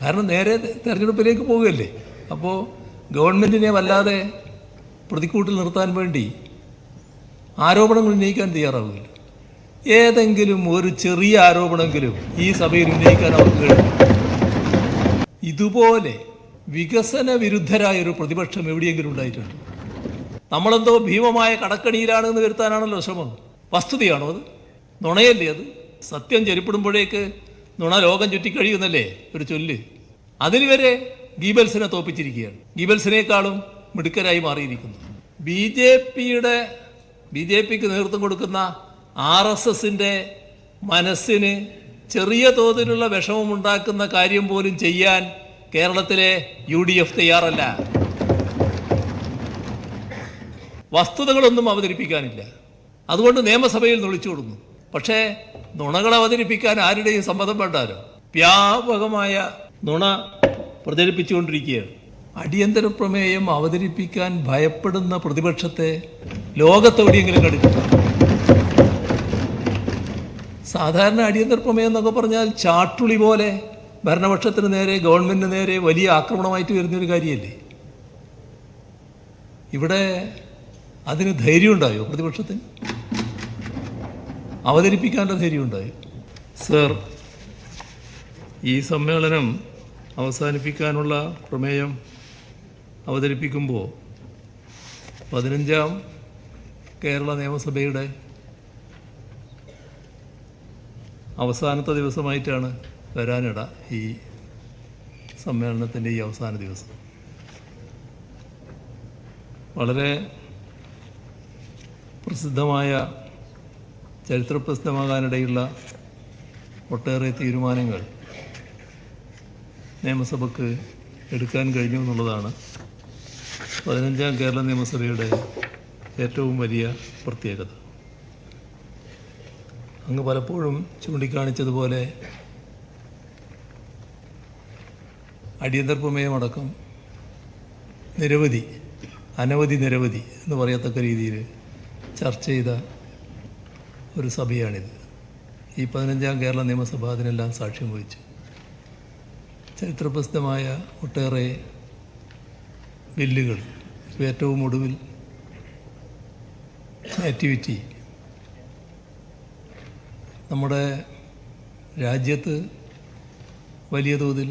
കാരണം നേരെ തെരഞ്ഞെടുപ്പിലേക്ക് പോവുകയല്ലേ. അപ്പോൾ ഗവൺമെൻറ്റിനെ വല്ലാതെ പ്രതിക്കൂട്ടിൽ നിർത്താൻ വേണ്ടി ആരോപണങ്ങൾ ഉന്നയിക്കാൻ തയ്യാറാവുകയില്ല. ഏതെങ്കിലും ഒരു ചെറിയ ആരോപണമെങ്കിലും ഈ സഭയിൽ ഉന്നയിക്കാൻ അവർക്ക് കഴിയും. ഇതുപോലെ വികസന വിരുദ്ധരായൊരു പ്രതിപക്ഷം എവിടെയെങ്കിലും ഉണ്ടായിട്ടുണ്ട്? നമ്മളെന്തോ ഭീമമായ കടക്കണിയിലാണെന്ന് വരുത്താനാണല്ലോ ശ്രമം. വസ്തുതയാണോ അത്? നുണയല്ലേ അത്? സത്യം ചെരുപ്പിടുമ്പോഴേക്ക് നുണ ലോകം ചുറ്റിക്കഴിയുന്നല്ലേ ഒരു ചൊല്ല്. അതിന് വരെ ഗീബൽസിനെ തോപ്പിച്ചിരിക്കുകയാണ്. ഗീബൽസിനേക്കാളും മിടുക്കരായി മാറിയിരിക്കുന്നു. ബി ജെ പിക്ക് നേതൃത്വം കൊടുക്കുന്ന RSSന്റെ മനസ്സിന് ചെറിയ തോതിലുള്ള വിഷമമുണ്ടാക്കുന്ന കാര്യം പോലും ചെയ്യാൻ കേരളത്തിലെ UDF തയ്യാറല്ല. വസ്തുതകളൊന്നും അവതരിപ്പിക്കാനില്ല. അതുകൊണ്ട് നിയമസഭയിൽ വിളിച്ചുകൊടുന്നു. പക്ഷേ നുണകൾ അവതരിപ്പിക്കാൻ ആരുടെയും സമ്മതം വേണ്ടാലോ. വ്യാപകമായ നുണ പ്രചരിപ്പിച്ചുകൊണ്ടിരിക്കുകയാണ്. അടിയന്തര പ്രമേയം അവതരിപ്പിക്കാൻ ഭയപ്പെടുന്ന പ്രതിപക്ഷത്തെ ലോകത്തെവിടെയെങ്കിലും കണ്ടിട്ടുണ്ട്? സാധാരണ അടിയന്തര പ്രമേയം എന്നൊക്കെ പറഞ്ഞാൽ ചാട്ടുളി പോലെ ഭരണപക്ഷത്തിന് നേരെ, ഗവൺമെൻറ്റിന് നേരെ വലിയ ആക്രമണമായിട്ട് വരുന്നൊരു കാര്യമല്ലേ. ഇവിടെ അതിന് ധൈര്യമുണ്ടായോ പ്രതിപക്ഷത്തിന്? അവതരിപ്പിക്കാനുള്ള ധൈര്യമുണ്ടായോ? സർ, ഈ സമ്മേളനം അവസാനിപ്പിക്കാനുള്ള പ്രമേയം അവതരിപ്പിക്കുമ്പോൾ 15ാം കേരള നിയമസഭയുടെ അവസാനത്തെ ദിവസമായിട്ടാണ് വരാനിട. ഈ സമ്മേളനത്തിൻ്റെ ഈ അവസാന ദിവസം വളരെ പ്രസിദ്ധമായ, ചരിത്രപ്രസിദ്ധമാകാനിടയുള്ള ഒട്ടേറെ തീരുമാനങ്ങൾ നിയമസഭയ്ക്ക് എടുക്കാൻ കഴിഞ്ഞു എന്നുള്ളതാണ് 15ാം കേരള നിയമസഭയുടെ ഏറ്റവും വലിയ പ്രത്യേകത. അങ്ങ് പലപ്പോഴും ചൂണ്ടിക്കാണിച്ചതുപോലെ അടിയന്തര പ്രമേയമടക്കം അനവധി എന്ന് പറയത്തക്ക രീതിയിൽ ചർച്ച ചെയ്ത ഒരു സഭയാണിത്. ഈ 15ാം കേരള നിയമസഭ അതിനെല്ലാം സാക്ഷ്യം വഹിച്ചു. ചരിത്രപ്രസിദ്ധമായ ഒട്ടേറെ ബില്ലുകൾ, ഏറ്റവും ഒടുവിൽ നേറ്റിവിറ്റി, നമ്മുടെ രാജ്യത്ത് വലിയ തോതിൽ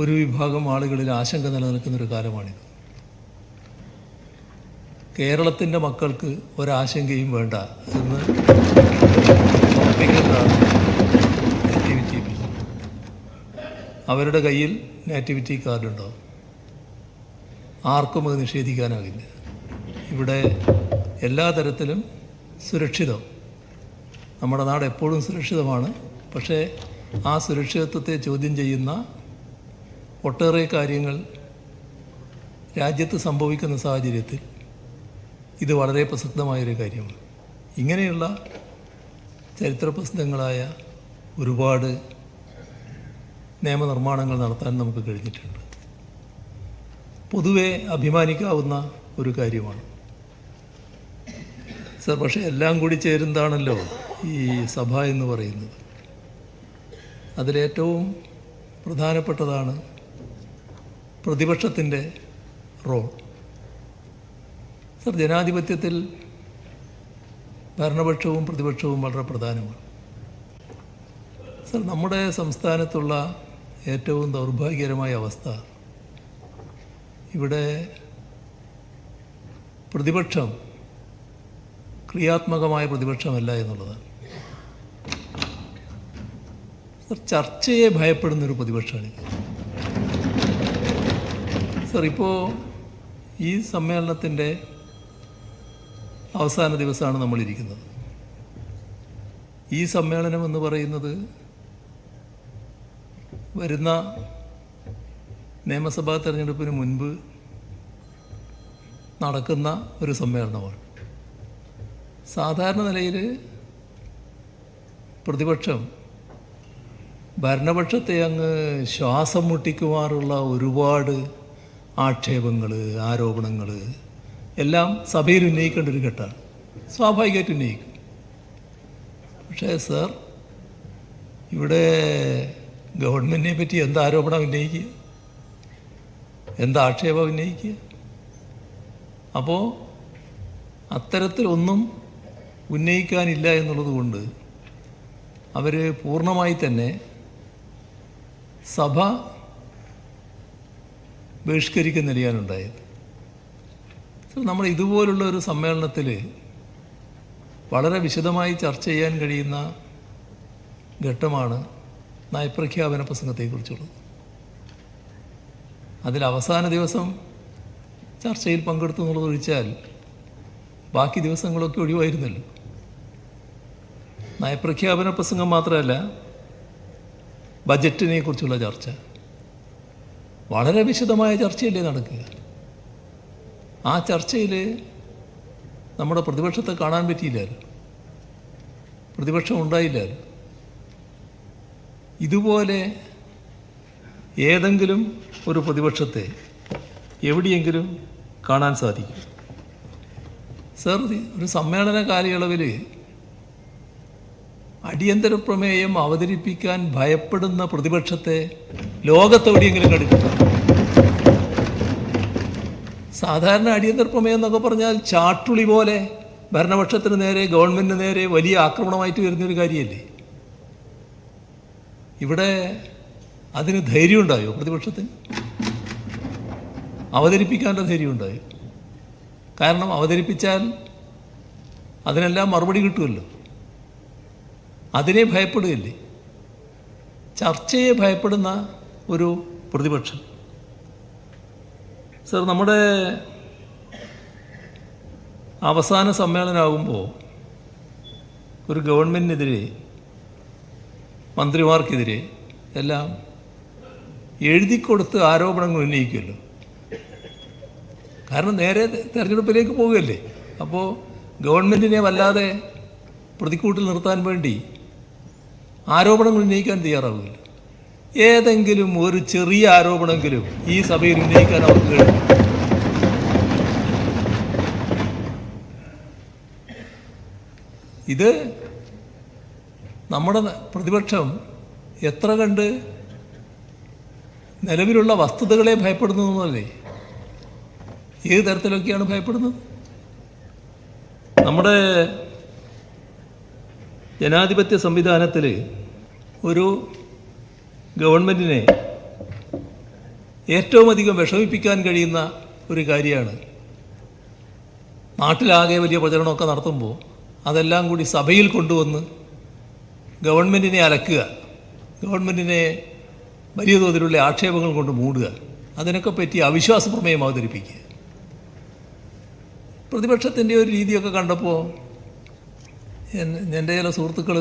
ഒരു വിഭാഗം ആളുകളിൽ ആശങ്ക നിലനിൽക്കുന്നൊരു കാലമാണിത്. കേരളത്തിൻ്റെ മക്കൾക്ക് ഒരാശങ്കയും വേണ്ട എന്ന് ഉറപ്പിക്കുന്നതാണ് നേറ്റിവിറ്റി ബിൽ. അവരുടെ കയ്യിൽ നേറ്റിവിറ്റി കാർഡുണ്ടാവും. ആർക്കും അത് നിഷേധിക്കാനാകില്ല. ഇവിടെ എല്ലാ തരത്തിലും സുരക്ഷിതം. നമ്മുടെ നാട് എപ്പോഴും സുരക്ഷിതമാണ്. പക്ഷേ ആ സുരക്ഷിതത്വത്തെ ചോദ്യം ചെയ്യുന്ന ഒട്ടേറെ കാര്യങ്ങൾ രാജ്യത്ത് സംഭവിക്കുന്ന സാഹചര്യത്തിൽ ഇത് വളരെ പ്രസക്തമായൊരു കാര്യമാണ്. ഇങ്ങനെയുള്ള ചരിത്രപ്രസിദ്ധങ്ങളായ ഒരുപാട് നിയമനിർമ്മാണങ്ങൾ നടത്താൻ നമുക്ക് കഴിഞ്ഞിട്ടുണ്ട്. പൊതുവെ അഭിമാനിക്കാവുന്ന ഒരു കാര്യമാണ് സർ. പക്ഷേ എല്ലാം കൂടി ചേരുന്നതാണല്ലോ ഈ സഭ എന്ന് പറയുന്നത്. അതിലേറ്റവും പ്രധാനപ്പെട്ടതാണ് പ്രതിപക്ഷത്തിൻ്റെ റോൾ. സർ, ജനാധിപത്യത്തിൽ ഭരണപക്ഷവും പ്രതിപക്ഷവും വളരെ പ്രധാനമാണ്. സർ, നമ്മുടെ സംസ്ഥാനത്തുള്ള ഏറ്റവും ദൗർഭാഗ്യകരമായ അവസ്ഥ, ഇവിടെ പ്രതിപക്ഷം ക്രിയാത്മകമായ പ്രതിപക്ഷമല്ല എന്നുള്ളതാണ്. സർ, ചർച്ചയെ ഭയപ്പെടുന്നൊരു പ്രതിപക്ഷമാണിത്. സർ, ഇപ്പോൾ ഈ സമ്മേളനത്തിൻ്റെ അവസാന ദിവസമാണ് നമ്മളിരിക്കുന്നത്. ഈ സമ്മേളനം എന്ന് പറയുന്നത് വരുന്ന നിയമസഭാ തെരഞ്ഞെടുപ്പിന് മുൻപ് നടക്കുന്ന ഒരു സമ്മേളനമാണ്. സാധാരണ നിലയിൽ പ്രതിപക്ഷം ഭരണപക്ഷത്തെ അങ്ങ് ശ്വാസം മുട്ടിക്കുമാറുള്ള ഒരുപാട് ആക്ഷേപങ്ങൾ, ആരോപണങ്ങൾ എല്ലാം സഭയിൽ ഉന്നയിക്കേണ്ട ഒരു ഘട്ടമാണ്. സ്വാഭാവികമായിട്ട് ഉന്നയിക്കും. പക്ഷേ സർ, ഇവിടെ ഗവൺമെൻറ്റിനെ പറ്റി എന്ത് ആരോപണം ഉന്നയിക്കുക, എന്ത് ആക്ഷേപം ഉന്നയിക്കുക? അപ്പോൾ അത്തരത്തിലൊന്നും ഉന്നയിക്കാനില്ല എന്നുള്ളത് കൊണ്ട് അവർ പൂർണ്ണമായി തന്നെ സഭ ബഹിഷ്കരിക്കുന്ന നിലയാണുണ്ടായത്. നമ്മൾ ഇതുപോലുള്ള ഒരു സമ്മേളനത്തിൽ വളരെ വിശദമായി ചർച്ച ചെയ്യാൻ കഴിയുന്ന ഘട്ടമാണ് നയപ്രഖ്യാപന പ്രസംഗത്തെക്കുറിച്ചുള്ളത്. അതിൽ അവസാന ദിവസം ചർച്ചയിൽ പങ്കെടുത്തു എന്നുള്ളത് ഒഴിച്ചാൽ ബാക്കി ദിവസങ്ങളൊക്കെ ഒഴിവായിരുന്നല്ലോ. നയപ്രഖ്യാപന പ്രസംഗം മാത്രമല്ല, ബജറ്റിനെ കുറിച്ചുള്ള ചർച്ച വളരെ വിശദമായ ചർച്ചയല്ലേ നടക്കുക. ആ ചർച്ചയിൽ നമ്മുടെ പ്രതിപക്ഷത്തെ കാണാൻ പറ്റിയില്ലല്ലോ, പ്രതിപക്ഷം ഉണ്ടായില്ലല്ലോ. ഇതുപോലെ ഏതെങ്കിലും ഒരു പ്രതിപക്ഷത്തെ എവിടെയെങ്കിലും കാണാൻ സാധിക്കും? സർ, ഒരു സമ്മേളന കാലയളവിൽ അടിയന്തര പ്രമേയം അവതരിപ്പിക്കാൻ ഭയപ്പെടുന്ന പ്രതിപക്ഷത്തെ ലോകത്തെവിടെയെങ്കിലും കണ്ടിട്ടുണ്ട്? സാധാരണ അടിയന്തര പ്രമേയം എന്നൊക്കെ പറഞ്ഞാൽ ചാട്ടുളി പോലെ ഭരണപക്ഷത്തിന് നേരെ, ഗവൺമെൻറ്റിന് നേരെ വലിയ ആക്രമണമായിട്ട് വരുന്നൊരു കാര്യമല്ലേ. ഇവിടെ അതിന് ധൈര്യമുണ്ടായോ പ്രതിപക്ഷത്തിന്? അവതരിപ്പിക്കാനുള്ള ധൈര്യമുണ്ടായോ? കാരണം അവതരിപ്പിച്ചാൽ അതിനെല്ലാം മറുപടി കിട്ടുമല്ലോ. അതിനെ ഭയപ്പെടുകയല്ലേ. ചർച്ചയെ ഭയപ്പെടുന്ന ഒരു പ്രതിപക്ഷം. സർ, നമ്മുടെ അവസാന സമ്മേളനമാകുമ്പോൾ ഒരു ഗവൺമെൻറ്റിനെതിരെ, മന്ത്രിമാർക്കെതിരെ എല്ലാം എഴുതിക്കൊടുത്ത് ആരോപണങ്ങൾ ഉന്നയിക്കുമല്ലോ. കാരണം നേരെ തെരഞ്ഞെടുപ്പിലേക്ക് പോവുകയല്ലേ. അപ്പോൾ ഗവൺമെൻറ്റിനെ വല്ലാതെ പ്രതിക്കൂട്ടിൽ നിർത്താൻ വേണ്ടി ആരോപണങ്ങൾ ഉന്നയിക്കാൻ തയ്യാറാവുകയില്ല. ഏതെങ്കിലും ഒരു ചെറിയ ആരോപണമെങ്കിലും ഈ സഭയിൽ ഉന്നയിക്കാൻ അവർക്ക് കഴിയും. ഇത് നമ്മുടെ പ്രതിപക്ഷം എത്ര കണ്ട് നിലവിലുള്ള വസ്തുതകളെ ഭയപ്പെടുന്നതെന്നല്ലേ. ഏത് തരത്തിലൊക്കെയാണ് ഭയപ്പെടുന്നത്? നമ്മുടെ ജനാധിപത്യ സംവിധാനത്തിൽ ഒരു ഗവൺമെൻറ്റിനെ ഏറ്റവും അധികം വിഷമിപ്പിക്കാൻ കഴിയുന്ന ഒരു കാര്യമാണ് നാട്ടിലാകെ വലിയ പ്രചരണമൊക്കെ നടത്തുമ്പോൾ അതെല്ലാം കൂടി സഭയിൽ കൊണ്ടുവന്ന് ഗവൺമെൻറ്റിനെ അലക്കുക, ഗവൺമെൻറ്റിനെ വലിയ തോതിലുള്ള ആക്ഷേപങ്ങൾ കൊണ്ട് മൂടുക, അതിനൊക്കെ പറ്റി അവിശ്വാസ പ്രമേയം അവതരിപ്പിക്കുക. പ്രതിപക്ഷത്തിൻ്റെ ഒരു രീതിയൊക്കെ കണ്ടപ്പോൾ എൻ്റെ ചില സുഹൃത്തുക്കൾ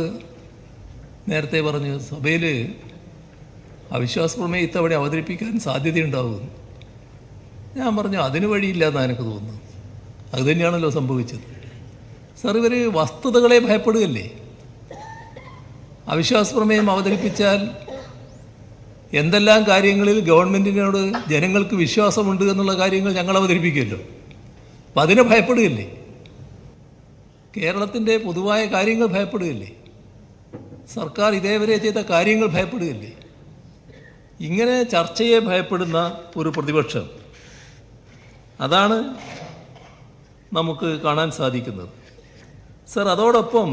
നേരത്തെ പറഞ്ഞു, സഭയിൽ അവിശ്വാസ പ്രമേയം ഇത്തവണ അവതരിപ്പിക്കാൻ സാധ്യതയുണ്ടാവുമെന്ന്. ഞാൻ പറഞ്ഞു, അതിന് വഴിയില്ല എന്നാണ് എനിക്ക് തോന്നുന്നത്. അത് തന്നെയാണല്ലോ സംഭവിച്ചത്. സാർ, ഇവർ വസ്തുതകളെ ഭയപ്പെടുകയല്ലേ. അവിശ്വാസ പ്രമേയം അവതരിപ്പിച്ചാൽ എന്തെല്ലാം കാര്യങ്ങളിൽ ഗവൺമെൻറ്റിനോട് ജനങ്ങൾക്ക് വിശ്വാസമുണ്ട് എന്നുള്ള കാര്യങ്ങൾ ഞങ്ങൾ അവതരിപ്പിക്കുമല്ലോ. അപ്പം അതിനെ ഭയപ്പെടുകയല്ലേ. കേരളത്തിൻ്റെ പൊതുവായ കാര്യങ്ങൾ ഭയപ്പെടുകയല്ലേ. സർക്കാർ ഇതേവരെ ചെയ്ത കാര്യങ്ങൾ ഭയപ്പെടുകയല്ലേ. ഇങ്ങനെ ചർച്ചയെ ഭയപ്പെടുന്ന ഒരു പ്രതിപക്ഷം, അതാണ് നമുക്ക് കാണാൻ സാധിക്കുന്നത്. സർ, അതോടൊപ്പം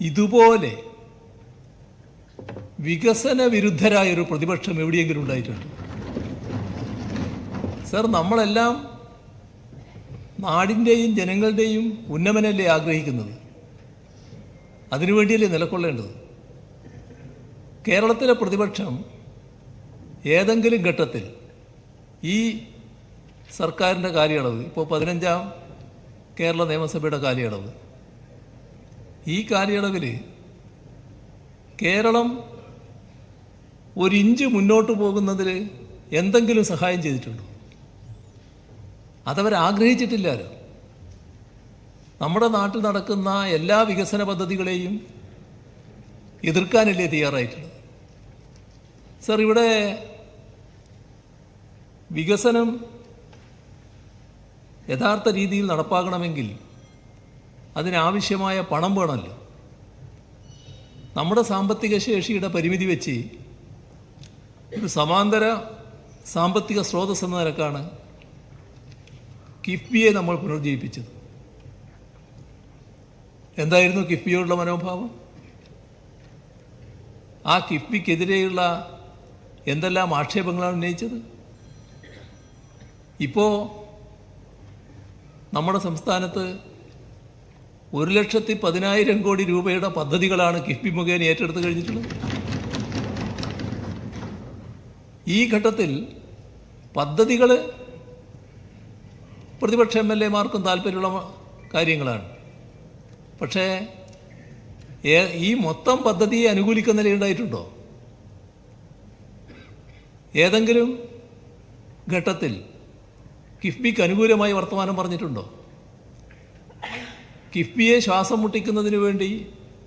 ഇതുപോലെ വികസന വിരുദ്ധരായൊരു പ്രതിപക്ഷം എവിടെയെങ്കിലും ഉണ്ടായിട്ടുണ്ട്? സർ, നമ്മളെല്ലാം നാടിൻ്റെയും ജനങ്ങളുടെയും ഉന്നമനല്ലേ ആഗ്രഹിക്കുന്നത്. അതിനുവേണ്ടിയല്ലേ നിലകൊള്ളേണ്ടത്. കേരളത്തിലെ പ്രതിപക്ഷം ഏതെങ്കിലും ഘട്ടത്തിൽ ഈ സർക്കാരിൻ്റെ കാലയളവ്, ഇപ്പോൾ 15ാം കേരള നിയമസഭയുടെ കാലയളവ്, ഈ കാലയളവിൽ കേരളം ഒരിഞ്ച് മുന്നോട്ട് പോകുന്നതിൽ എന്തെങ്കിലും സഹായം ചെയ്തിട്ടുണ്ടോ? അതവരാഗ്രഹിച്ചിട്ടില്ലല്ലോ. നമ്മുടെ നാട്ടിൽ നടക്കുന്ന എല്ലാ വികസന പദ്ധതികളെയും എതിർക്കാനല്ലേ തയ്യാറായിട്ടുള്ളത്. സർ, ഇവിടെ വികസനം യഥാർത്ഥ രീതിയിൽ നടപ്പാക്കണമെങ്കിൽ അതിനാവശ്യമായ പണം വേണമല്ലോ. നമ്മുടെ സാമ്പത്തിക ശേഷിയുടെ പരിമിതി വെച്ച് ഒരു സമാന്തര സാമ്പത്തിക സ്രോതസ് എന്ന നിലക്കാണ് കിഫ്ബിയെ നമ്മൾ പുനർജീവിപ്പിച്ചത്. എന്തായിരുന്നു കിഫ്ബിയോടുള്ള മനോഭാവം? ആ കിഫ്ബിക്കെതിരെയുള്ള എന്തെല്ലാം ആക്ഷേപങ്ങളാണ് ഉന്നയിച്ചത്? ഇപ്പോൾ നമ്മുടെ സംസ്ഥാനത്ത് 1,10,000 കോടി രൂപയുടെ പദ്ധതികളാണ് കിഫ്ബി മുഖേന ഏറ്റെടുത്ത് കഴിഞ്ഞിട്ടുള്ളത്. ഈ ഘട്ടത്തിൽ പദ്ധതികൾ പ്രതിപക്ഷ MLA-മാർക്കും താല്പര്യമുള്ള കാര്യങ്ങളാണ്. പക്ഷേ ഈ മൊത്തം പദ്ധതിയെ അനുകൂലിക്കുന്ന നിലയുണ്ടായിട്ടുണ്ടോ? ഏതെങ്കിലും ഘട്ടത്തിൽ കിഫ്ബിക്ക് അനുകൂലമായി വർത്തമാനം പറഞ്ഞിട്ടുണ്ടോ? കിഫ്ബിയെ ശ്വാസം മുട്ടിക്കുന്നതിന് വേണ്ടി,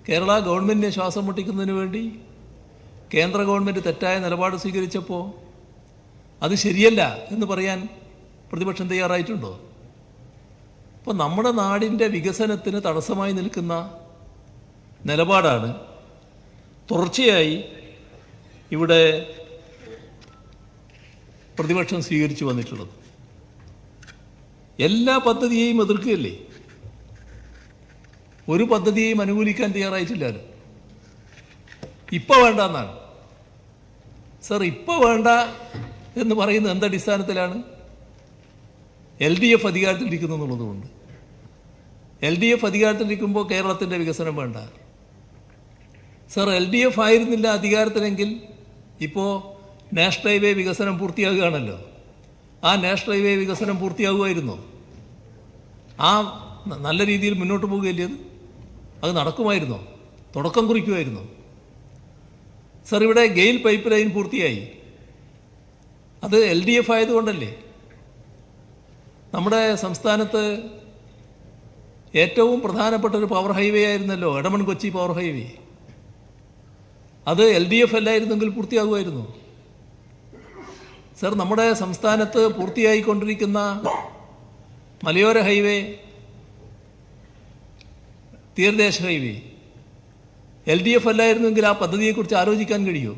കേരള ഗവൺമെൻറ്റിനെ ശ്വാസം മുട്ടിക്കുന്നതിന് വേണ്ടി കേന്ദ്ര ഗവൺമെൻറ് തെറ്റായ നിലപാട് സ്വീകരിച്ചപ്പോൾ അത് ശരിയല്ല എന്ന് പറയാൻ പ്രതിപക്ഷം തയ്യാറായിട്ടുണ്ടോ? അപ്പോൾ നമ്മുടെ നാടിൻ്റെ വികസനത്തിന് തടസ്സമായി നിൽക്കുന്ന നിലപാടാണ് തുടർച്ചയായി ഇവിടെ പ്രതിപക്ഷം സ്വീകരിച്ചു വന്നിട്ടുള്ളത്. എല്ലാ പദ്ധതിയെയും എതിർക്കുകയല്ലേ, ഒരു പദ്ധതിയെയും അനുകൂലിക്കാൻ തയ്യാറായിട്ടില്ലല്ലോ. ഇപ്പോൾ വേണ്ട എന്നാണ്. സർ, ഇപ്പോൾ വേണ്ട എന്ന് പറയുന്നത് എന്തടിസ്ഥാനത്തിലാണ്? LDF അധികാരത്തിലിരിക്കുന്നു എന്നുള്ളതുകൊണ്ട്. LDF അധികാരത്തിലിരിക്കുമ്പോൾ കേരളത്തിൻ്റെ വികസനം വേണ്ട. സർ, LDF ആയിരുന്നില്ല അധികാരത്തിലെങ്കിൽ ഇപ്പോൾ നാഷണൽ ഹൈവേ വികസനം പൂർത്തിയാകുകയാണല്ലോ. ആ നാഷണൽ ഹൈവേ വികസനം പൂർത്തിയാകുമായിരുന്നു. ആ നല്ല രീതിയിൽ മുന്നോട്ട് പോകുകയല്ലേ അത് നടക്കുമായിരുന്നോ? തുടക്കം കുറിക്കുമായിരുന്നു. സർ, ഇവിടെ ഗെയിൽ പൈപ്പ് ലൈൻ പൂർത്തിയായി. അത് LDF ആയതുകൊണ്ടല്ലേ. നമ്മുടെ സംസ്ഥാനത്ത് ഏറ്റവും പ്രധാനപ്പെട്ട ഒരു പവർ ഹൈവേ ആയിരുന്നല്ലോ എടമൺ കൊച്ചി പവർ ഹൈവേ. അത് LDF അല്ലായിരുന്നെങ്കിൽ പൂർത്തിയാകുമായിരുന്നു. സർ, നമ്മുടെ സംസ്ഥാനത്ത് പൂർത്തിയായിക്കൊണ്ടിരിക്കുന്ന മലയോര ഹൈവേ, തീരദേശ ഹൈവേ LDF അല്ലായിരുന്നെങ്കിൽ ആ പദ്ധതിയെക്കുറിച്ച് ആലോചിക്കാൻ കഴിയുമോ?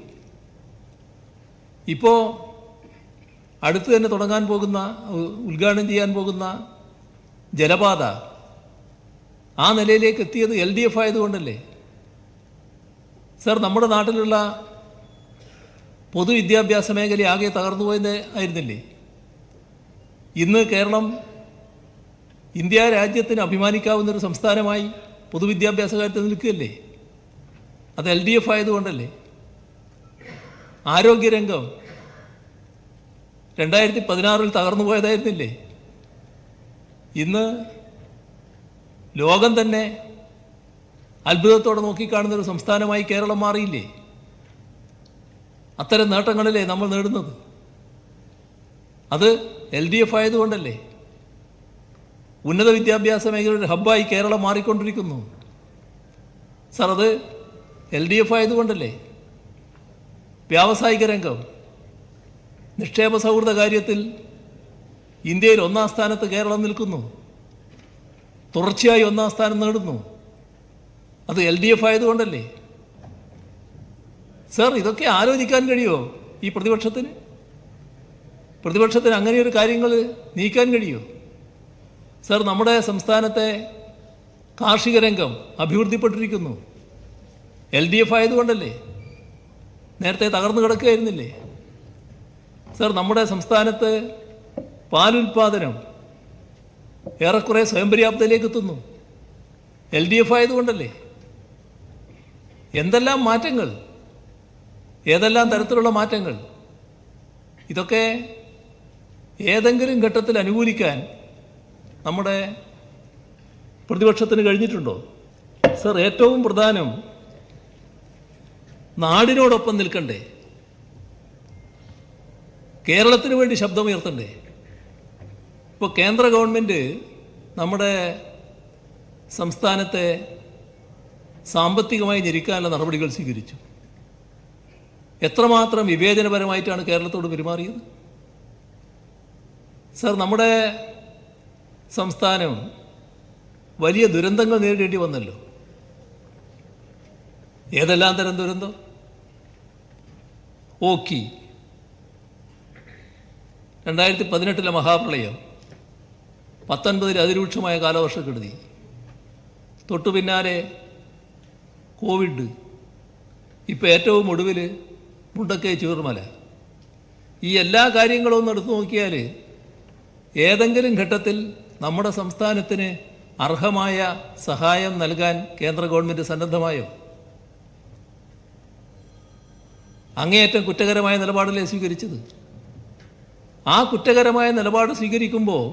ഇപ്പോൾ അടുത്ത് തന്നെ തുടങ്ങാൻ പോകുന്ന, ഉദ്ഘാടനം ചെയ്യാൻ പോകുന്ന ജലപാത ആ നിലയിലേക്ക് എത്തിയത് LDF ആയതുകൊണ്ടല്ലേ. സർ, നമ്മുടെ നാട്ടിലുള്ള പൊതുവിദ്യാഭ്യാസ മേഖല ആകെ തകർന്നു പോയത് ആയിരുന്നില്ലേ? ഇന്ന് കേരളം ഇന്ത്യ രാജ്യത്തിന് അഭിമാനിക്കാവുന്നൊരു സംസ്ഥാനമായി പൊതുവിദ്യാഭ്യാസ കാര്യത്തിൽ നിൽക്കുകയല്ലേ. അത് LDF ആയതുകൊണ്ടല്ലേ. ആരോഗ്യരംഗം 2016 തകർന്നു പോയതായിരുന്നില്ലേ? ഇന്ന് ലോകം തന്നെ അത്ഭുതത്തോടെ നോക്കിക്കാണുന്നൊരു സംസ്ഥാനമായി കേരളം മാറിയില്ലേ? അത്തരം നേട്ടങ്ങളല്ലേ നമ്മൾ നേടുന്നത്? അത് LDF ആയതുകൊണ്ടല്ലേ. ഉന്നത വിദ്യാഭ്യാസ മേഖലയുടെ ഹബ്ബായി കേരളം മാറിക്കൊണ്ടിരിക്കുന്നു. സർ, അത് LDF ആയതുകൊണ്ടല്ലേ. വ്യാവസായിക രംഗം, നിക്ഷേപ സൗഹൃദ കാര്യത്തിൽ ഇന്ത്യയിൽ 1-ാം സ്ഥാനത്ത് കേരളം നിൽക്കുന്നു. തുടർച്ചയായി 1-ാം സ്ഥാനം നേടുന്നു. അത് LDF ആയതുകൊണ്ടല്ലേ. സർ, ഇതൊക്കെ ആലോചിക്കാൻ കഴിയുമോ ഈ പ്രതിപക്ഷത്തിന്? പ്രതിപക്ഷത്തിന് അങ്ങനെയൊരു കാര്യങ്ങൾ നീക്കാൻ കഴിയുമോ? സർ, നമ്മുടെ സംസ്ഥാനത്തെ കാർഷിക രംഗം അഭിവൃദ്ധിപ്പെട്ടിരിക്കുന്നു. LDF ആയതുകൊണ്ടല്ലേ. നേരത്തെ തകർന്നു കിടക്കുകയായിരുന്നില്ലേ? സർ, നമ്മുടെ സംസ്ഥാനത്ത് പാലുൽപാദനം ഏറെക്കുറെ സ്വയം പര്യാപ്തതയിലേക്ക് എത്തുന്നു. LDF ആയതുകൊണ്ടല്ലേ. എന്തെല്ലാം മാറ്റങ്ങൾ, ഏതെല്ലാം തരത്തിലുള്ള മാറ്റങ്ങൾ. ഇതൊക്കെ ഏതെങ്കിലും ഘട്ടത്തിൽ അനുകൂലിക്കാൻ നമ്മുടെ പ്രതിപക്ഷത്തിന് കഴിഞ്ഞിട്ടുണ്ടോ? സർ, ഏറ്റവും പ്രധാനം നാടിനോടൊപ്പം നിൽക്കണ്ടേ, കേരളത്തിന് വേണ്ടി ശബ്ദമുയർത്തണ്ടേ. ഇപ്പോൾ കേന്ദ്ര ഗവൺമെൻറ് നമ്മുടെ സംസ്ഥാനത്തെ സാമ്പത്തികമായി ഞെരുക്കാനുള്ള നടപടികൾ സ്വീകരിച്ചു. എത്രമാത്രം വിവേചനപരമായിട്ടാണ് കേരളത്തോട് പെരുമാറിയത്. സർ, നമ്മുടെ സംസ്ഥാനം വലിയ ദുരന്തങ്ങൾ നേരിടേണ്ടി വന്നല്ലോ. ഏതെല്ലാം തരം ദുരന്തം? ഓക്കി, 2018 മഹാപ്രളയം, 19 അതിരൂക്ഷമായ കാലവർഷക്കെടുതി, തൊട്ടു പിന്നാലെ കോവിഡ്, ഇപ്പോൾ ഏറ്റവും ഒടുവിൽ മുണ്ടക്കൈ ചൂരൽമല. ഈ എല്ലാ കാര്യങ്ങളും ഒന്ന് എടുത്തു നോക്കിയാൽ ഏതെങ്കിലും ഘട്ടത്തിൽ നമ്മുടെ സംസ്ഥാനത്തിന് അർഹമായ സഹായം നൽകാൻ കേന്ദ്ര ഗവൺമെൻറ് സന്നദ്ധമായോ? അങ്ങേയറ്റം കുറ്റകരമായ നിലപാടല്ലേ സ്വീകരിച്ചത്? ആ കുറ്റകരമായ നിലപാട് സ്വീകരിക്കുമ്പോൾ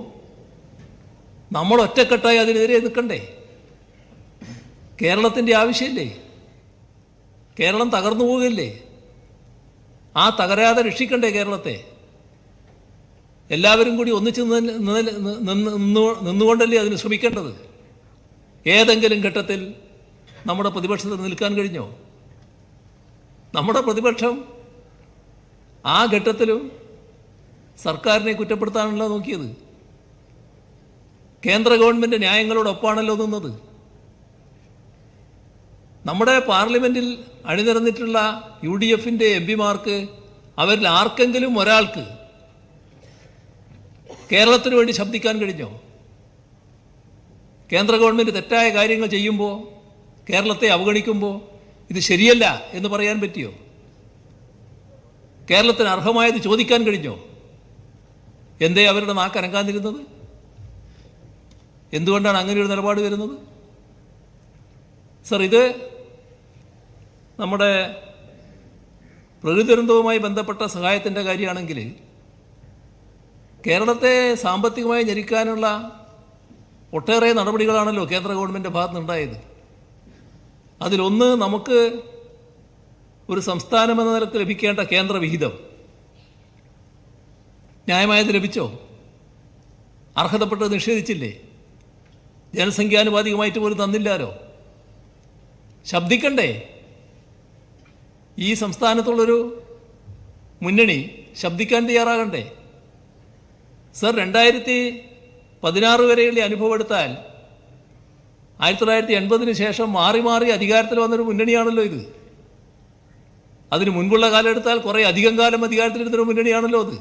നമ്മൾ ഒറ്റക്കെട്ടായി അതിനെതിരെ നിൽക്കണ്ടേ? കേരളത്തിൻ്റെ ആവശ്യമില്ലേ? കേരളം തകർന്നു പോകില്ലേ? ആ തകരാതെ രക്ഷിക്കണ്ടേ കേരളത്തെ? എല്ലാവരും കൂടി ഒന്നിച്ച് നിന്നുകൊണ്ടല്ലേ അതിന് ശ്രമിക്കേണ്ടത്? ഏതെങ്കിലും ഘട്ടത്തിൽ നമ്മുടെ പ്രതിപക്ഷത്തിന് നിൽക്കാൻ കഴിഞ്ഞോ? നമ്മുടെ പ്രതിപക്ഷം ആ ഘട്ടത്തിലും സർക്കാരിനെ കുറ്റപ്പെടുത്താനല്ലോ നോക്കിയത്. കേന്ദ്ര ഗവൺമെൻറ് ന്യായങ്ങളോടൊപ്പാണല്ലോ നിന്നത്. നമ്മുടെ പാർലമെൻറ്റിൽ അണിനിരന്നിട്ടുള്ള UDF-ൻ്റെ MP-മാർക്ക് അവരിൽ ആർക്കെങ്കിലും ഒരാൾക്ക് കേരളത്തിന് വേണ്ടി ശബ്ദിക്കാൻ കഴിഞ്ഞോ? കേന്ദ്ര ഗവൺമെൻറ് തെറ്റായ കാര്യങ്ങൾ ചെയ്യുമ്പോൾ, കേരളത്തെ അവഗണിക്കുമ്പോൾ ഇത് ശരിയല്ല എന്ന് പറയാൻ പറ്റിയോ? കേരളത്തിന് അർഹമായത് ചോദിക്കാൻ കഴിഞ്ഞോ? എന്തേ അവരുടെ നാക്കനങ്ങാതിരുന്നത്? എന്തുകൊണ്ടാണ് അങ്ങനെ ഒരു നിലപാട് വരുന്നത്? സർ, ഇത് നമ്മുടെ പ്രകൃതി ദുരന്തവുമായി ബന്ധപ്പെട്ട സഹായത്തിൻ്റെ കാര്യമാണെങ്കിൽ കേരളത്തെ സാമ്പത്തികമായി ഞെരുക്കാനുള്ള ഒട്ടേറെ നടപടികളാണല്ലോ കേന്ദ്ര ഗവൺമെൻറ് ഭാഗത്തുനിന്നുണ്ടായത്. അതിലൊന്ന്, നമുക്ക് ഒരു സംസ്ഥാനമെന്ന നിലക്ക് ലഭിക്കേണ്ട കേന്ദ്ര വിഹിതം ന്യായമായത് ലഭിച്ചോ? അർഹതപ്പെട്ടത് നിഷേധിച്ചില്ലേ? ജനസംഖ്യാനുപാതികമായിട്ട് പോലും തന്നില്ലാലോ. ശബ്ദിക്കണ്ടേ? ഈ സംസ്ഥാനത്തുള്ളൊരു മുന്നണി ശബ്ദിക്കാൻ തയ്യാറാകണ്ടേ? സർ, 2016 വരെയുള്ള അനുഭവം എടുത്താൽ 1980 ശേഷം മാറി മാറി അധികാരത്തിൽ വന്നൊരു മുന്നണിയാണല്ലോ ഇത്. അതിന് മുൻപുള്ള കാലം എടുത്താൽ കുറേ അധികം കാലം അധികാരത്തിലെടുത്തൊരു മുന്നണിയാണല്ലോ അത്.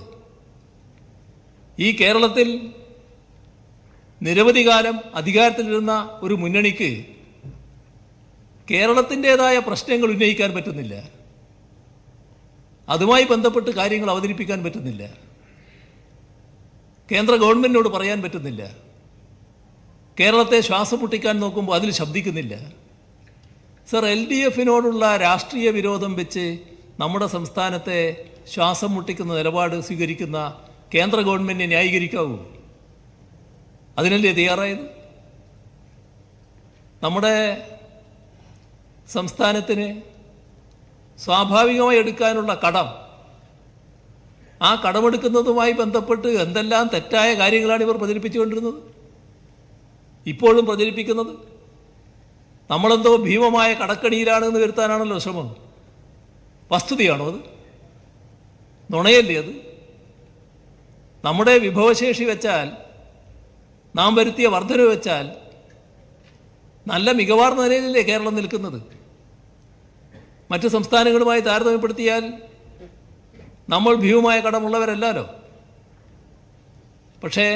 ഈ കേരളത്തിൽ നിരവധി കാലം അധികാരത്തിലിരുന്ന ഒരു മുന്നണിക്ക് കേരളത്തിൻ്റെതായ പ്രശ്നങ്ങൾ ഉന്നയിക്കാൻ പറ്റുന്നില്ല. അതുമായി ബന്ധപ്പെട്ട് കാര്യങ്ങൾ അവതരിപ്പിക്കാൻ പറ്റുന്നില്ല. കേന്ദ്ര ഗവൺമെൻറ്റിനോട് പറയാൻ പറ്റുന്നില്ല. കേരളത്തെ ശ്വാസം മുട്ടിക്കാൻ നോക്കുമ്പോൾ അതിൽ ശബ്ദിക്കുന്നില്ല. സർ, LDF-നോടുള്ള രാഷ്ട്രീയ വിരോധം വെച്ച് നമ്മുടെ സംസ്ഥാനത്തെ ശ്വാസം മുട്ടിക്കുന്ന നിലപാട് സ്വീകരിക്കുന്ന കേന്ദ്ര ഗവൺമെൻറ്റിനെ ന്യായീകരിക്കാവൂ? അതിനല്ലേ തയ്യാറായത്? നമ്മുടെ സംസ്ഥാനത്തിന് സ്വാഭാവികമായി എടുക്കാനുള്ള കടം, ആ കടമെടുക്കുന്നതുമായി ബന്ധപ്പെട്ട് എന്തെല്ലാം തെറ്റായ കാര്യങ്ങളാണ് ഇവർ പ്രചരിപ്പിച്ചുകൊണ്ടിരുന്നത്, ഇപ്പോഴും പ്രചരിപ്പിക്കുന്നത്. നമ്മളെന്തോ ഭീമമായ കടക്കണിയിലാണെന്ന് വരുത്താനാണല്ലോ ശ്രമം. വസ്തുതയാണോ അത്? നുണയല്ലേ അത്? നമ്മുടെ വിഭവശേഷി വെച്ചാൽ, നാം വരുത്തിയ വർധന വെച്ചാൽ നല്ല മികവാർന്ന നിലയിലല്ലേ കേരളം നിൽക്കുന്നത്. മറ്റ് സംസ്ഥാനങ്ങളുമായി താരതമ്യപ്പെടുത്തിയാൽ നമ്മൾ ഭീമമായ കടമുള്ളവരല്ലോ. പക്ഷേ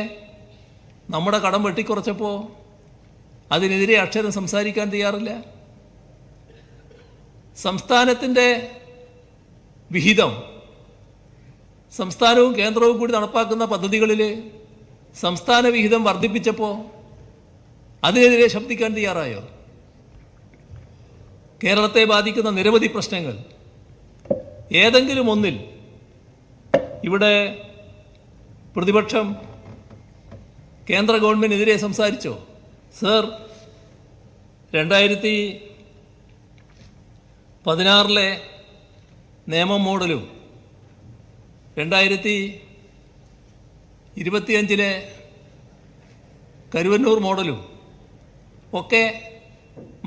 നമ്മുടെ കടം വെട്ടിക്കുറച്ചപ്പോൾ അതിനെതിരെ അക്ഷരം സംസാരിക്കാൻ തയ്യാറില്ല. സംസ്ഥാനത്തിൻ്റെ വിഹിതം സംസ്ഥാനവും കേന്ദ്രവും കൂടി നടപ്പാക്കുന്ന പദ്ധതികളിൽ സംസ്ഥാന വിഹിതം വർദ്ധിപ്പിച്ചപ്പോൾ അതിനെതിരെ ശബ്ദിക്കാൻ തയ്യാറായോ? കേരളത്തെ ബാധിക്കുന്ന നിരവധി പ്രശ്നങ്ങൾ ഏതെങ്കിലും ഒന്നിൽ ഇവിടെ പ്രതിപക്ഷം കേന്ദ്ര ഗവൺമെൻറ്റിനെതിരെ സംസാരിച്ചോ? സർ, 2016 നിയമം മോഡലും 2025 കരുവന്നൂർ മോഡലും ഒക്കെ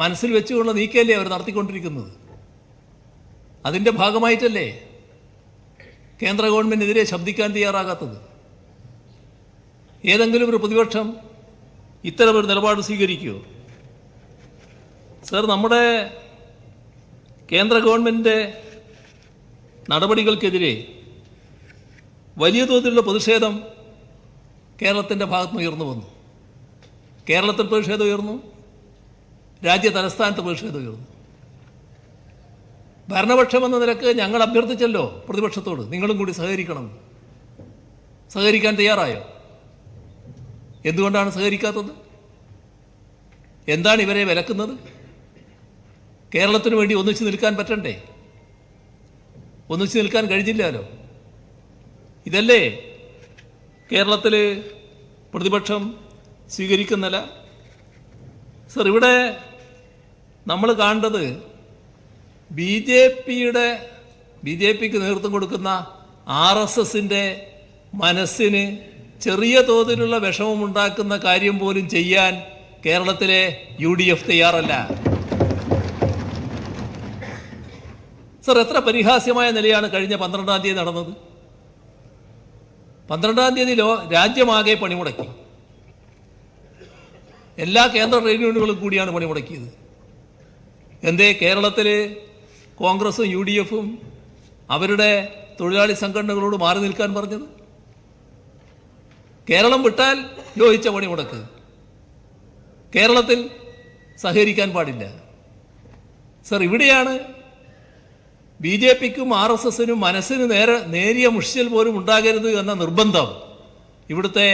മനസ്സിൽ വെച്ചുകൊണ്ടുള്ള നീക്കമല്ലേ അവർ നടത്തിക്കൊണ്ടിരിക്കുന്നത്. അതിൻ്റെ ഭാഗമായിട്ടല്ലേ കേന്ദ്ര ഗവൺമെൻറ്റിനെതിരെ ശബ്ദിക്കാൻ തയ്യാറാകാത്തത്. ഏതെങ്കിലും ഒരു പ്രതിപക്ഷം ഇത്തരമൊരു നിലപാട് സ്വീകരിക്കുമോ? സർ, നമ്മുടെ കേന്ദ്ര ഗവൺമെൻറ്റിൻ്റെ നടപടികൾക്കെതിരെ വലിയ തോതിലുള്ള പ്രതിഷേധം കേരളത്തിൻ്റെ ഭാഗത്തുനിന്ന് ഉയർന്നു വന്നു. കേരളത്തിൽ പ്രതിഷേധം ഉയർന്നു, രാജ്യ തലസ്ഥാനത്ത് പ്രതിഷേധം ഉയർന്നു. ഭരണപക്ഷം എന്ന നിലക്ക് ഞങ്ങൾ അഭ്യർത്ഥിച്ചല്ലോ പ്രതിപക്ഷത്തോട്, നിങ്ങളും കൂടി സഹകരിക്കണം. സഹകരിക്കാൻ തയ്യാറായോ? എന്തുകൊണ്ടാണ് സഹകരിക്കാത്തത്? എന്താണ് ഇവരെ വിലക്കുന്നത്? കേരളത്തിന് വേണ്ടി ഒന്നിച്ചു നിൽക്കാൻ പറ്റണ്ടേ? ഒന്നിച്ചു നിൽക്കാൻ കഴിഞ്ഞില്ലല്ലോ. ഇതല്ലേ കേരളത്തിൽ പ്രതിപക്ഷം സ്വീകരിക്കുന്ന നില? സർ, ഇവിടെ നമ്മൾ കാണേണ്ടത് ബി ജെ പിക്ക് നേതൃത്വം കൊടുക്കുന്ന RSSൻ്റെ മനസ്സിന് ചെറിയ തോതിലുള്ള വിഷമമുണ്ടാക്കുന്ന കാര്യം പോലും ചെയ്യാൻ കേരളത്തിലെ UDF തയ്യാറല്ല. സർ, എത്ര പരിഹാസ്യമായ നിലയാണ് കഴിഞ്ഞ 12-ാം തീയതി നടന്നത്. 12-ാം തീയതി രാജ്യമാകെ പണിമുടക്കി. എല്ലാ കേന്ദ്ര ട്രേഡ് യൂണിയനുകളും കൂടിയാണ് പണിമുടക്കിയത്. എന്തേ കേരളത്തിൽ കോൺഗ്രസും UDFും അവരുടെ തൊഴിലാളി സംഘടനകളോട് മാറി നിൽക്കാൻ പറഞ്ഞത്? കേരളം വിട്ടാൽ യോജിച്ച പണിമുടക്ക്, കേരളത്തിൽ സഹകരിക്കാൻ പാടില്ല. സർ, ഇവിടെയാണ് BJPക്കും RSSനും മനസ്സിന് നേരിയ മുഷിയൽ പോലും ഉണ്ടാകരുത് എന്ന നിർബന്ധം ഇവിടുത്തെ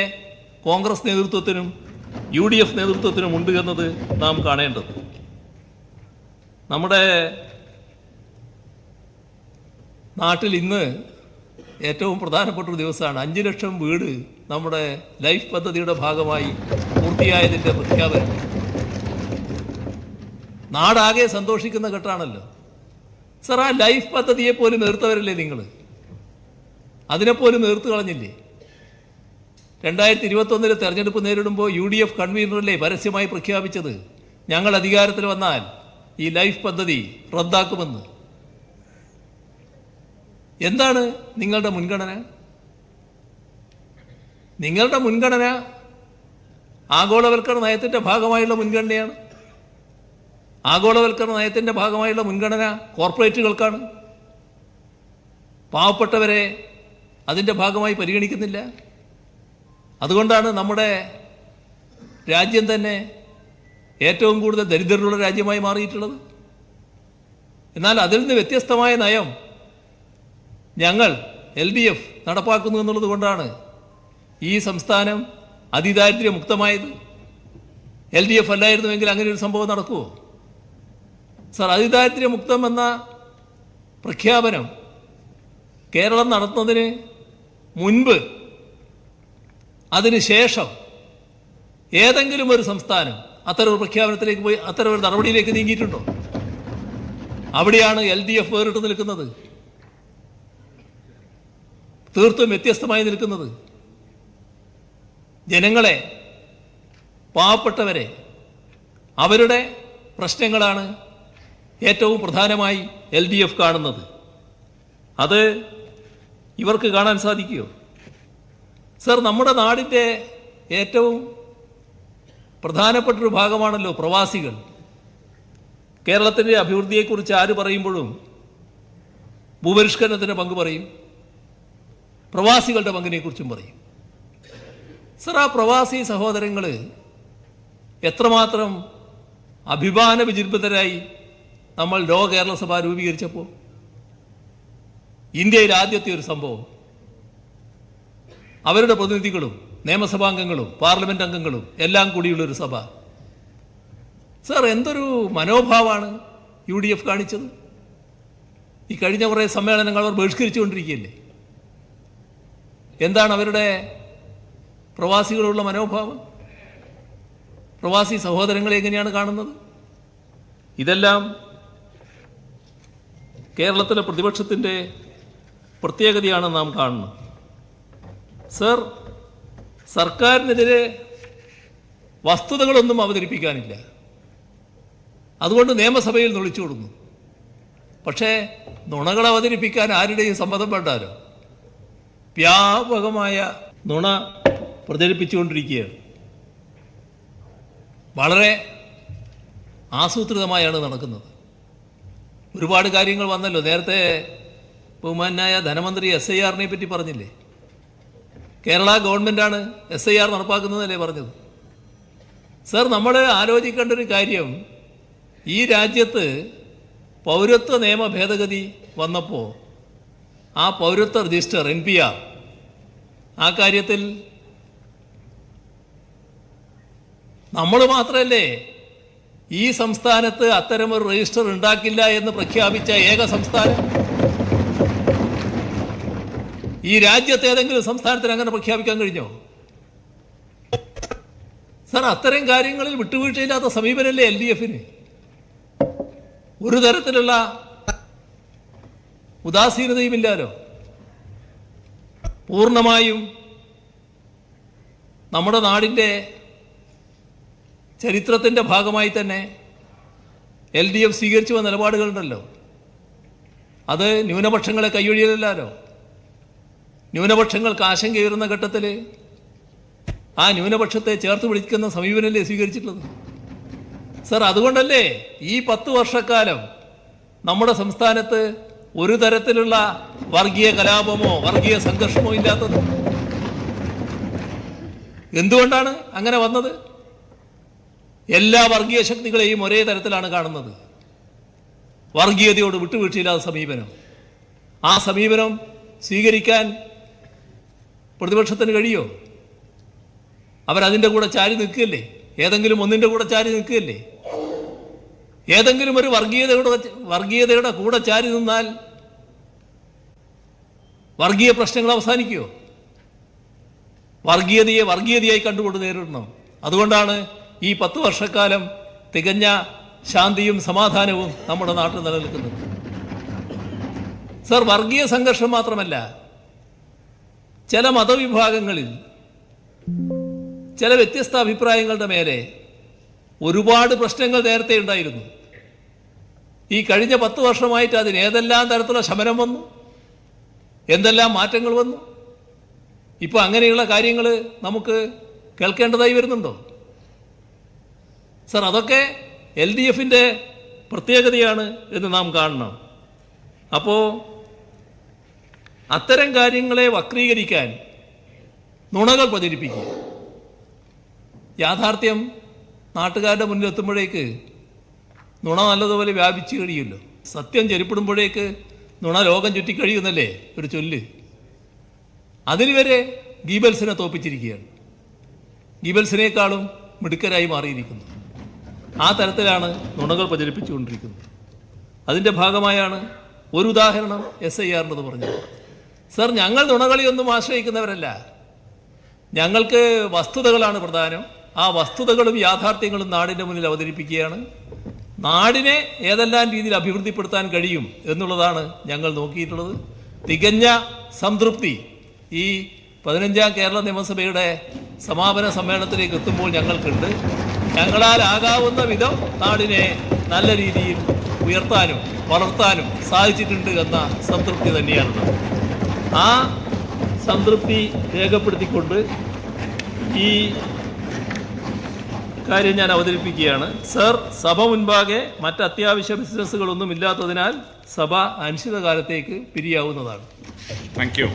കോൺഗ്രസ് നേതൃത്വത്തിനും UDF നേതൃത്വത്തിനും ഉണ്ട് എന്നത് നാം കാണേണ്ടത്. നമ്മുടെ നാട്ടിൽ ഇന്ന് ഏറ്റവും പ്രധാനപ്പെട്ട ഒരു ദിവസമാണ്. 5 ലക്ഷം വീട് നമ്മുടെ ലൈഫ് പദ്ധതിയുടെ ഭാഗമായി പൂർത്തിയായതിൻ്റെ പ്രഖ്യാപനം. നാടാകെ സന്തോഷിക്കുന്ന ഘട്ടമാണല്ലോ. സർ, ആ ലൈഫ് പദ്ധതിയെ പോലും നേർത്തവരല്ലേ നിങ്ങൾ? അതിനെപ്പോലും നേർത്തു കളഞ്ഞില്ലേ? 2021 തെരഞ്ഞെടുപ്പ് നേരിടുമ്പോൾ UDF കൺവീനറല്ലേ പരസ്യമായി പ്രഖ്യാപിച്ചത് ഞങ്ങൾ അധികാരത്തിൽ വന്നാൽ ഈ ലൈഫ് പദ്ധതി റദ്ദാക്കുമെന്ന്. എന്താണ് നിങ്ങളുടെ മുൻഗണന? നിങ്ങളുടെ മുൻഗണന ആഗോളവൽക്കരണ നയത്തിൻ്റെ ഭാഗമായുള്ള മുൻഗണനയാണ്. ആഗോളവൽക്കരണ നയത്തിൻ്റെ ഭാഗമായുള്ള മുൻഗണന കോർപ്പറേറ്റുകൾക്കാണ്. പാവപ്പെട്ടവരെ അതിൻ്റെ ഭാഗമായി പരിഗണിക്കുന്നില്ല. അതുകൊണ്ടാണ് നമ്മുടെ രാജ്യം തന്നെ ഏറ്റവും കൂടുതൽ ദരിദ്രരുള്ള രാജ്യമായി മാറിയിട്ടുള്ളത്. എന്നാൽ അതിൽ നിന്ന് വ്യത്യസ്തമായ നയം ഞങ്ങൾ LDF നടപ്പാക്കുന്നു എന്നുള്ളത് കൊണ്ടാണ് ഈ സംസ്ഥാനം അതിദാരിദ്ര്യമുക്തമായത്. LDF അല്ലായിരുന്നുവെങ്കിൽ അങ്ങനെ ഒരു സംഭവം നടക്കുമോ? സർ, അതിദാരിദ്ര്യമുക്തം എന്ന പ്രഖ്യാപനം കേരളം നടത്തുന്നതിന് മുൻപ് അതിനുശേഷം ഏതെങ്കിലും ഒരു സംസ്ഥാനം അത്തരം ഒരു പ്രഖ്യാപനത്തിലേക്ക് പോയി അത്തരം ഒരു നടപടിയിലേക്ക് നീങ്ങിയിട്ടുണ്ടോ? അവിടെയാണ് LDF വേറിട്ട് നിൽക്കുന്നത്, തീർത്തും വ്യത്യസ്തമായി നിൽക്കുന്നത്. ജനങ്ങളെ, പാവപ്പെട്ടവരെ, അവരുടെ പ്രശ്നങ്ങളാണ് ഏറ്റവും പ്രധാനമായി LDF കാണുന്നത്. അത് ഇവർക്ക് കാണാൻ സാധിക്കുമോ? സർ, നമ്മുടെ നാടിൻ്റെ ഏറ്റവും പ്രധാനപ്പെട്ടൊരു ഭാഗമാണല്ലോ പ്രവാസികൾ. കേരളത്തിൻ്റെ അഭിവൃദ്ധിയെക്കുറിച്ച് ആര് പറയുമ്പോഴും ഭൂപരിഷ്കരണത്തിൻ്റെ പങ്ക് പറയും, പ്രവാസികളുടെ പങ്കിനെക്കുറിച്ചും പറയും. സർ, ആ പ്രവാസി സഹോദരങ്ങൾ എത്രമാത്രം അഭിമാന വിജൃംഭിതരായി നമ്മൾ കേരള സഭ രൂപീകരിച്ചപ്പോൾ. ഇന്ത്യയിൽ ആദ്യത്തെ ഒരു സംഭവം, അവരുടെ പ്രതിനിധികളും നിയമസഭാംഗങ്ങളും പാർലമെന്റ് അംഗങ്ങളും എല്ലാം കൂടിയുള്ളൊരു സഭ. സർ, എന്തൊരു മനോഭാവമാണ് UDF കാണിച്ചത്. ഈ കഴിഞ്ഞ കുറേ സമ്മേളനങ്ങൾ അവർ ബഹിഷ്കരിച്ചുകൊണ്ടിരിക്കുകയല്ലേ. എന്താണ് അവരുടെ പ്രവാസികളുള്ള മനോഭാവം? പ്രവാസി സഹോദരങ്ങളെ എങ്ങനെയാണ് കാണുന്നത്? ഇതെല്ലാം കേരളത്തിലെ പ്രതിപക്ഷത്തിൻ്റെ പ്രത്യേകതയാണ് നാം കാണുന്നത്. സർ, സർക്കാരിനെതിരെ വസ്തുതകളൊന്നും അവതരിപ്പിക്കാനില്ല, അതുകൊണ്ട് നിയമസഭയിൽ നുളിച്ചുകൊടുന്നു. പക്ഷേ നുണകൾ അവതരിപ്പിക്കാൻ ആരുടെയും സമ്മതം വേണ്ടാലോ. വ്യാപകമായ നുണ പ്രചരിപ്പിച്ചുകൊണ്ടിരിക്കുകയാണ്. വളരെ ആസൂത്രിതമായാണ് നടക്കുന്നത്. ഒരുപാട് കാര്യങ്ങൾ വന്നല്ലോ. നേരത്തെ ബഹുമാനായ ധനമന്ത്രി SIR-നെ പറ്റി പറഞ്ഞില്ലേ? കേരള ഗവൺമെൻറ്റാണ് SIR നടപ്പാക്കുന്നതല്ലേ പറഞ്ഞത്? സർ, നമ്മൾ ആലോചിക്കേണ്ട ഒരു കാര്യം, ഈ രാജ്യത്ത് പൗരത്വ നിയമ ഭേദഗതി വന്നപ്പോൾ ആ പൗരത്വ രജിസ്റ്റർ NPR ആ കാര്യത്തിൽ നമ്മൾ മാത്രമല്ലേ ഈ സംസ്ഥാനത്ത് അത്തരമൊരു രജിസ്റ്റർ ഉണ്ടാക്കില്ല എന്ന് പ്രഖ്യാപിച്ച ഏക സംസ്ഥാനം? ഈ രാജ്യത്ത് ഏതെങ്കിലും സംസ്ഥാനത്തിന് അങ്ങനെ പ്രഖ്യാപിക്കാൻ കഴിഞ്ഞോ? സർ, അത്തരം കാര്യങ്ങളിൽ വിട്ടുവീഴ്ചയില്ലാത്ത സമീപനമല്ലേ LDF-ന്? ഒരു തരത്തിലുള്ള ഉദാസീനതയുമില്ലാലോ. പൂർണ്ണമായും നമ്മുടെ നാടിൻ്റെ ചരിത്രത്തിൻ്റെ ഭാഗമായി തന്നെ LDF സ്വീകരിച്ചു വന്ന നിലപാടുകളുണ്ടല്ലോ. അത് ന്യൂനപക്ഷങ്ങളെ കൈയൊഴിയലല്ലോ. ന്യൂനപക്ഷങ്ങൾക്ക് ആശങ്കയുയർന്ന ഘട്ടത്തിൽ ആ ന്യൂനപക്ഷത്തെ ചേർത്ത് പിടിക്കുന്ന സമീപനമല്ലേ സ്വീകരിച്ചിട്ടുള്ളത്? സർ, അതുകൊണ്ടല്ലേ ഈ 10 വർഷക്കാലം നമ്മുടെ സംസ്ഥാനത്ത് ഒരു തരത്തിലുള്ള വർഗീയ കലാപമോ വർഗീയ സംഘർഷമോ ഇല്ലാത്തത്? എന്തുകൊണ്ടാണ് അങ്ങനെ വന്നത്? എല്ലാ വർഗീയ ശക്തികളെയും ഒരേ തരത്തിലാണ് കാണുന്നത്. വർഗീയതയോട് വിട്ടുവീഴ്ചയില്ലാത്ത സമീപനം. ആ സമീപനം സ്വീകരിക്കാൻ പ്രതിപക്ഷത്തിന് കഴിയോ? അവരതിൻ്റെ കൂടെ ചാരി നിൽക്കുകയല്ലേ? ഏതെങ്കിലും ഒന്നിൻ്റെ കൂടെ ചാരി നിൽക്കുകയല്ലേ? ഏതെങ്കിലും ഒരു വർഗീയതയുടെ കൂടെ ചാരി നിന്നാൽ വർഗീയ പ്രശ്നങ്ങൾ അവസാനിക്കുമോ? വർഗീയതയെ വർഗീയതയായി കണ്ടുകൊണ്ട് നേരിടണം. അതുകൊണ്ടാണ് ഈ 10 വർഷക്കാലം തികഞ്ഞ ശാന്തിയും സമാധാനവും നമ്മുടെ നാട്ടിൽ നിലനിൽക്കുന്നത്. സർ, വർഗീയ സംഘർഷം മാത്രമല്ല, ചില മതവിഭാഗങ്ങളിൽ ചില വ്യത്യസ്ത അഭിപ്രായങ്ങളുടെ മേലെ ഒരുപാട് പ്രശ്നങ്ങൾ നേരത്തെ ഉണ്ടായിരുന്നു. ഈ കഴിഞ്ഞ 10 വർഷമായിട്ട് അതിന് ഏതെല്ലാം തരത്തിലുള്ള ശമനം വന്നു, എന്തെല്ലാം മാറ്റങ്ങൾ വന്നു. ഇപ്പോൾ അങ്ങനെയുള്ള കാര്യങ്ങൾ നമുക്ക് കേൾക്കേണ്ടതായി വരുന്നുണ്ടോ? സർ, അതൊക്കെ LDF-ൻ്റെ പ്രത്യേകതയാണ് എന്ന് നാം കാണണം. അപ്പോൾ അത്തരം കാര്യങ്ങളെ വക്രീകരിക്കാൻ നുണകൾ പ്രചരിപ്പിക്കുക. യാഥാർത്ഥ്യം നാട്ടുകാരുടെ മുന്നിൽ എത്തുമ്പോഴേക്ക് നുണ നല്ലതുപോലെ വ്യാപിച്ചു കഴിയുമല്ലോ. സത്യം ചെരുപ്പിടുമ്പോഴേക്ക് നുണ ലോകം ചുറ്റിക്കഴിയുന്നല്ലേ ഒരു ചൊല്ല്. അതിന് വരെ ഗീബൽസിനെ തോപ്പിച്ചിരിക്കുകയാണ്. ഗീബൽസിനേക്കാളും മിടുക്കരായി മാറിയിരിക്കുന്നു. ആ തരത്തിലാണ് നുണകൾ പ്രചരിപ്പിച്ചുകൊണ്ടിരിക്കുന്നത്. അതിൻ്റെ ഭാഗമായാണ് ഒരു ഉദാഹരണം SIR-ൻ്റെത് പറഞ്ഞത്. സർ, ഞങ്ങൾ നുണകളിയൊന്നും ആശ്രയിക്കുന്നവരല്ല. ഞങ്ങൾക്ക് വസ്തുതകളാണ് പ്രധാനം. ആ വസ്തുതകളും യാഥാർത്ഥ്യങ്ങളും നാടിൻ്റെ മുന്നിൽ അവതരിപ്പിക്കുകയാണ്. നാടിനെ ഏതെല്ലാം രീതിയിൽ അഭിവൃദ്ധിപ്പെടുത്താൻ കഴിയും എന്നുള്ളതാണ് ഞങ്ങൾ നോക്കിയിട്ടുള്ളത്. തികഞ്ഞ സംതൃപ്തി ഈ 15ാം കേരള നിയമസഭയുടെ സമാപന സമ്മേളനത്തിലേക്ക് എത്തുമ്പോൾ ഞങ്ങൾക്കുണ്ട്. ഞങ്ങളാൽ ആകാവുന്ന വിധം നാടിനെ നല്ല രീതിയിൽ ഉയർത്താനും വളർത്താനും സാധിച്ചിട്ടുണ്ട് എന്ന സംതൃപ്തി തന്നെയാണുള്ളത്. ആ സംതൃപ്തി രേഖപ്പെടുത്തിക്കൊണ്ട് ഈ കാര്യം ഞാൻ അവതരിപ്പിക്കുകയാണ്. സർ, സഭ മുൻപാകെ മറ്റ് അത്യാവശ്യ ബിസിനസ്സുകളൊന്നും ഇല്ലാത്തതിനാൽ സഭ അനിശ്ചിതകാലത്തേക്ക് പിരിയാവുന്നതാണ്. Thank you.